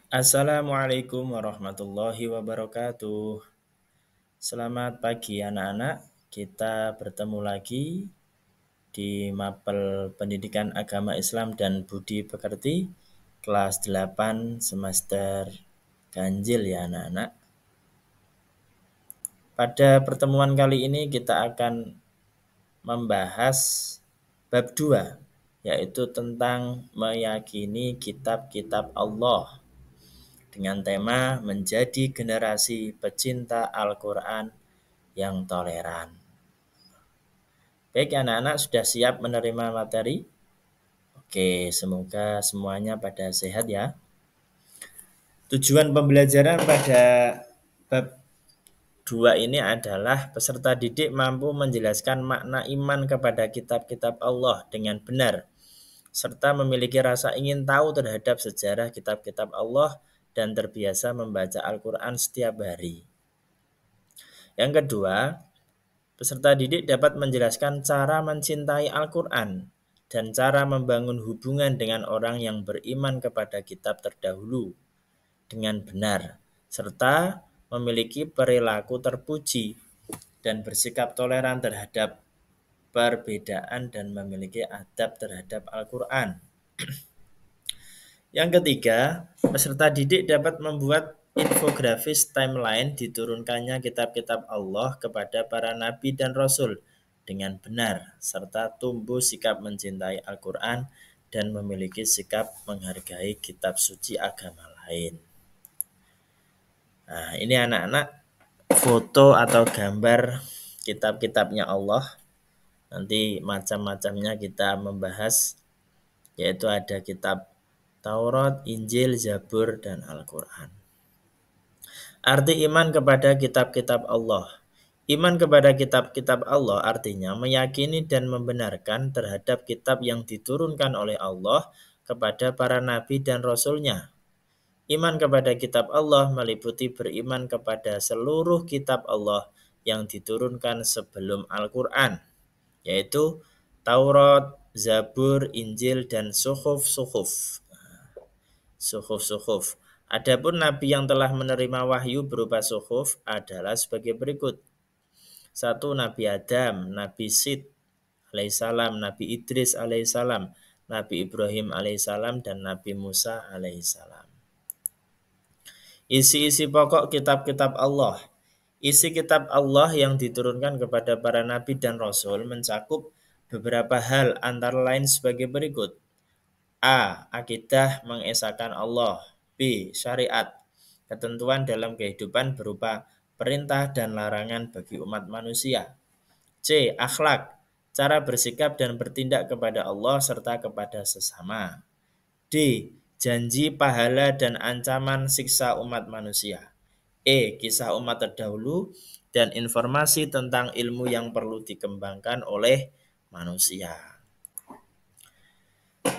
Assalamualaikum warahmatullahi wabarakatuh. Selamat pagi anak-anak. Kita bertemu lagi di Mapel Pendidikan Agama Islam dan Budi Pekerti kelas 8 semester ganjil ya anak-anak. Pada pertemuan kali ini kita akan membahas bab 2, yaitu tentang meyakini kitab-kitab Allah dengan tema menjadi generasi pecinta Al-Quran yang toleran. Baik anak-anak, sudah siap menerima materi? Oke, semoga semuanya pada sehat ya. Tujuan pembelajaran pada bab 2 ini adalah peserta didik mampu menjelaskan makna iman kepada kitab-kitab Allah dengan benar, serta memiliki rasa ingin tahu terhadap sejarah kitab-kitab Allah dan terbiasa membaca Al-Quran setiap hari. Yang kedua, peserta didik dapat menjelaskan cara mencintai Al-Quran dan cara membangun hubungan dengan orang yang beriman kepada kitab terdahulu dengan benar, serta memiliki perilaku terpuji dan bersikap toleran terhadap perbedaan dan memiliki adab terhadap Al-Quran. Yang ketiga, peserta didik dapat membuat infografis timeline diturunkannya kitab-kitab Allah kepada para nabi dan rasul dengan benar, serta tumbuh sikap mencintai Al-Quran dan memiliki sikap menghargai kitab suci agama lain. Nah, ini anak-anak foto atau gambar kitab-kitabnya Allah. Nanti macam-macamnya kita membahas, yaitu ada kitab Taurat, Injil, Zabur, dan Al-Quran. Arti iman kepada kitab-kitab Allah. Iman kepada kitab-kitab Allah artinya meyakini dan membenarkan terhadap kitab yang diturunkan oleh Allah kepada para nabi dan rasulnya. Iman kepada kitab Allah meliputi beriman kepada seluruh kitab Allah yang diturunkan sebelum Al-Quran, yaitu Taurat, Zabur, Injil, dan Suhuf-Suhuf. Suhuf-Suhuf. Adapun nabi yang telah menerima wahyu berupa suhuf adalah sebagai berikut. 1. Nabi Adam, Nabi Sid alaihissalam, Nabi Idris alaihissalam, Nabi Ibrahim alaihissalam, dan Nabi Musa alaihissalam. Isi-isi pokok kitab-kitab Allah. Isi kitab Allah yang diturunkan kepada para nabi dan rasul mencakup beberapa hal antara lain sebagai berikut. A. Akidah mengesahkan Allah. B. Syariat, ketentuan dalam kehidupan berupa perintah dan larangan bagi umat manusia. C. Akhlak, cara bersikap dan bertindak kepada Allah serta kepada sesama. D. Janji pahala dan ancaman siksa umat manusia. E. Kisah umat terdahulu dan informasi tentang ilmu yang perlu dikembangkan oleh manusia.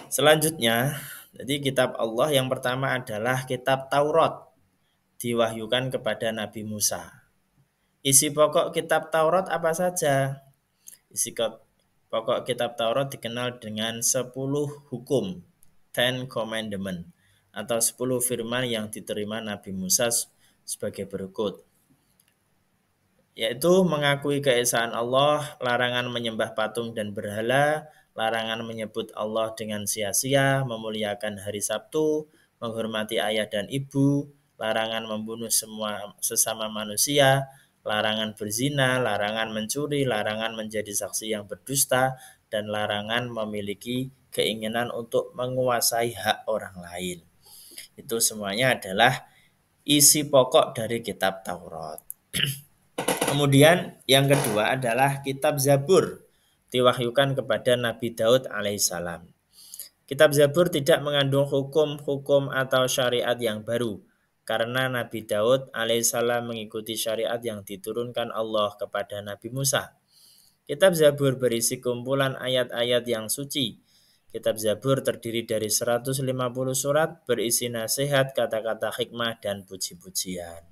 Selanjutnya, jadi kitab Allah yang pertama adalah kitab Taurat, diwahyukan kepada Nabi Musa. Isi pokok kitab Taurat apa saja? Isi pokok kitab Taurat dikenal dengan 10 hukum, 10 commandment, atau 10 firman yang diterima Nabi Musa sebagai berikut. Yaitu mengakui keesaan Allah, larangan menyembah patung dan berhala, larangan menyebut Allah dengan sia-sia, memuliakan hari Sabtu, menghormati ayah dan ibu, larangan membunuh semua sesama manusia, larangan berzina, larangan mencuri, larangan menjadi saksi yang berdusta, dan larangan memiliki keinginan untuk menguasai hak orang lain. Itu semuanya adalah isi pokok dari kitab Taurat. Kemudian yang kedua adalah kitab Zabur, diwahyukan kepada Nabi Daud alaihissalam. Kitab Zabur tidak mengandung hukum-hukum atau syariat yang baru, karena Nabi Daud alaihissalam mengikuti syariat yang diturunkan Allah kepada Nabi Musa. Kitab Zabur berisi kumpulan ayat-ayat yang suci. Kitab Zabur terdiri dari 150 surat, berisi nasihat, kata-kata hikmah, dan puji-pujian.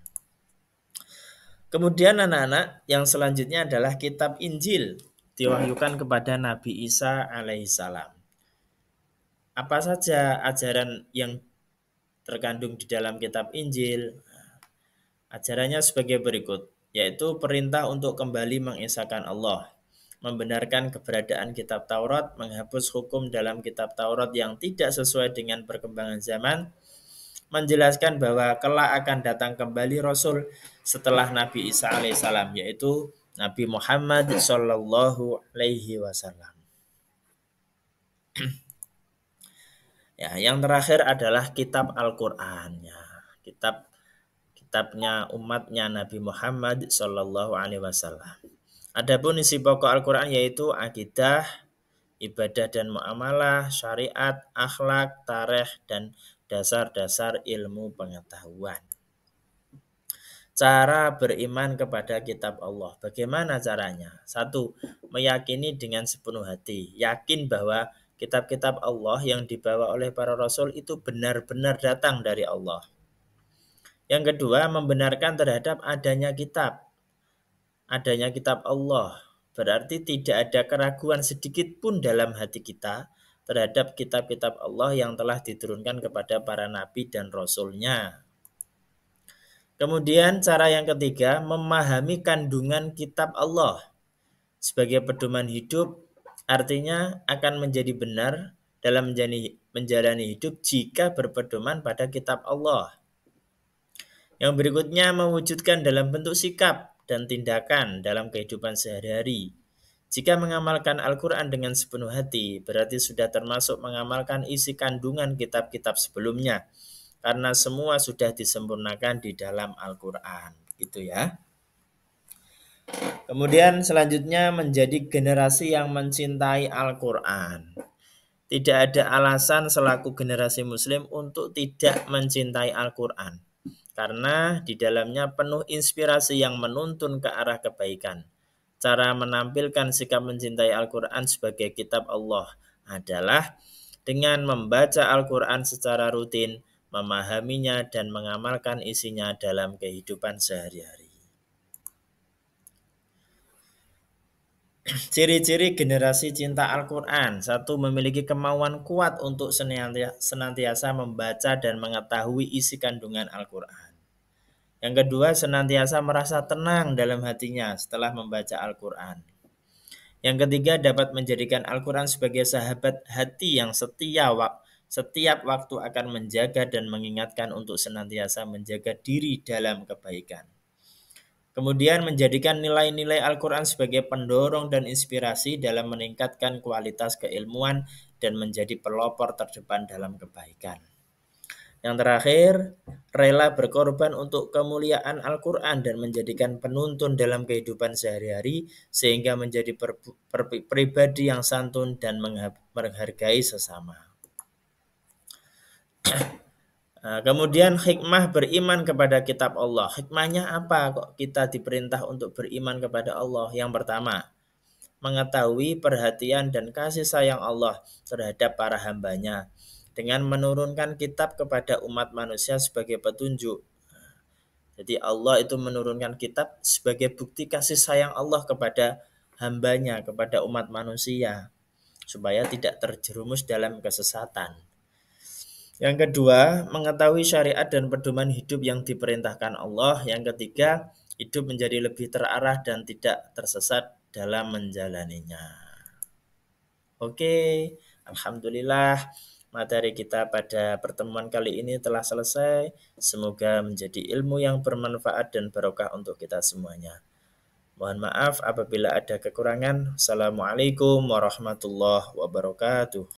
Kemudian anak-anak, yang selanjutnya adalah kitab Injil, diwahyukan kepada Nabi Isa alaihissalam. Apa saja ajaran yang terkandung di dalam kitab Injil. Ajarannya sebagai berikut, yaitu perintah untuk kembali mengesahkan Allah, membenarkan keberadaan kitab Taurat, menghapus hukum dalam kitab Taurat yang tidak sesuai dengan perkembangan zaman, menjelaskan bahwa kelak akan datang kembali Rasul setelah Nabi Isa alaihissalam, yaitu Nabi Muhammad Shallallahu Alaihi Wasallam. Ya, yang terakhir adalah kitab Al-Qur'an. Ya, kitabnya umatnya Nabi Muhammad Shallallahu Alaihi Wasallam. Adapun isi pokok Al-Qur'an yaitu akidah, ibadah dan muamalah, syariat, akhlak, tarikh, dan dasar-dasar ilmu pengetahuan. Cara beriman kepada kitab Allah. Bagaimana caranya? 1. Meyakini dengan sepenuh hati. Yakin bahwa kitab-kitab Allah yang dibawa oleh para rasul itu benar-benar datang dari Allah. Yang kedua, membenarkan terhadap adanya kitab Allah. Berarti tidak ada keraguan sedikit pun dalam hati kita terhadap kitab-kitab Allah yang telah diturunkan kepada para nabi dan rasulnya. Kemudian cara yang ketiga, memahami kandungan kitab Allah sebagai pedoman hidup, artinya akan menjadi benar dalam menjalani hidup jika berpedoman pada kitab Allah. Yang berikutnya, mewujudkan dalam bentuk sikap dan tindakan dalam kehidupan sehari-hari. Jika mengamalkan Al-Quran dengan sepenuh hati, berarti sudah termasuk mengamalkan isi kandungan kitab-kitab sebelumnya, karena semua sudah disempurnakan di dalam Al-Quran. Gitu ya. Kemudian selanjutnya menjadi generasi yang mencintai Al-Quran. Tidak ada alasan selaku generasi muslim untuk tidak mencintai Al-Quran, karena di dalamnya penuh inspirasi yang menuntun ke arah kebaikan. Cara menampilkan sikap mencintai Al-Quran sebagai kitab Allah adalah dengan membaca Al-Quran secara rutin, memahaminya dan mengamalkan isinya dalam kehidupan sehari-hari. Ciri-ciri generasi cinta Al-Quran. 1. Memiliki kemauan kuat untuk senantiasa membaca dan mengetahui isi kandungan Al-Quran. Yang kedua, senantiasa merasa tenang dalam hatinya setelah membaca Al-Quran. Yang ketiga, dapat menjadikan Al-Quran sebagai sahabat hati yang setiap waktu akan menjaga dan mengingatkan untuk senantiasa menjaga diri dalam kebaikan. Kemudian menjadikan nilai-nilai Al-Quran sebagai pendorong dan inspirasi dalam meningkatkan kualitas keilmuan dan menjadi pelopor terdepan dalam kebaikan. Yang terakhir, rela berkorban untuk kemuliaan Al-Quran dan menjadikan penuntun dalam kehidupan sehari-hari sehingga menjadi pribadi yang santun dan menghargai sesama. Kemudian hikmah beriman kepada kitab Allah. Hikmahnya apa kok kita diperintah untuk beriman kepada Allah? Yang pertama, mengetahui perhatian dan kasih sayang Allah terhadap para hambanya dengan menurunkan kitab kepada umat manusia sebagai petunjuk. Jadi Allah itu menurunkan kitab sebagai bukti kasih sayang Allah kepada hambanya, kepada umat manusia, supaya tidak terjerumus dalam kesesatan. Yang kedua, mengetahui syariat dan pedoman hidup yang diperintahkan Allah. Yang ketiga, hidup menjadi lebih terarah dan tidak tersesat dalam menjalaninya. Oke, alhamdulillah materi kita pada pertemuan kali ini telah selesai. Semoga menjadi ilmu yang bermanfaat dan barokah untuk kita semuanya. Mohon maaf apabila ada kekurangan. Assalamualaikum warahmatullahi wabarakatuh.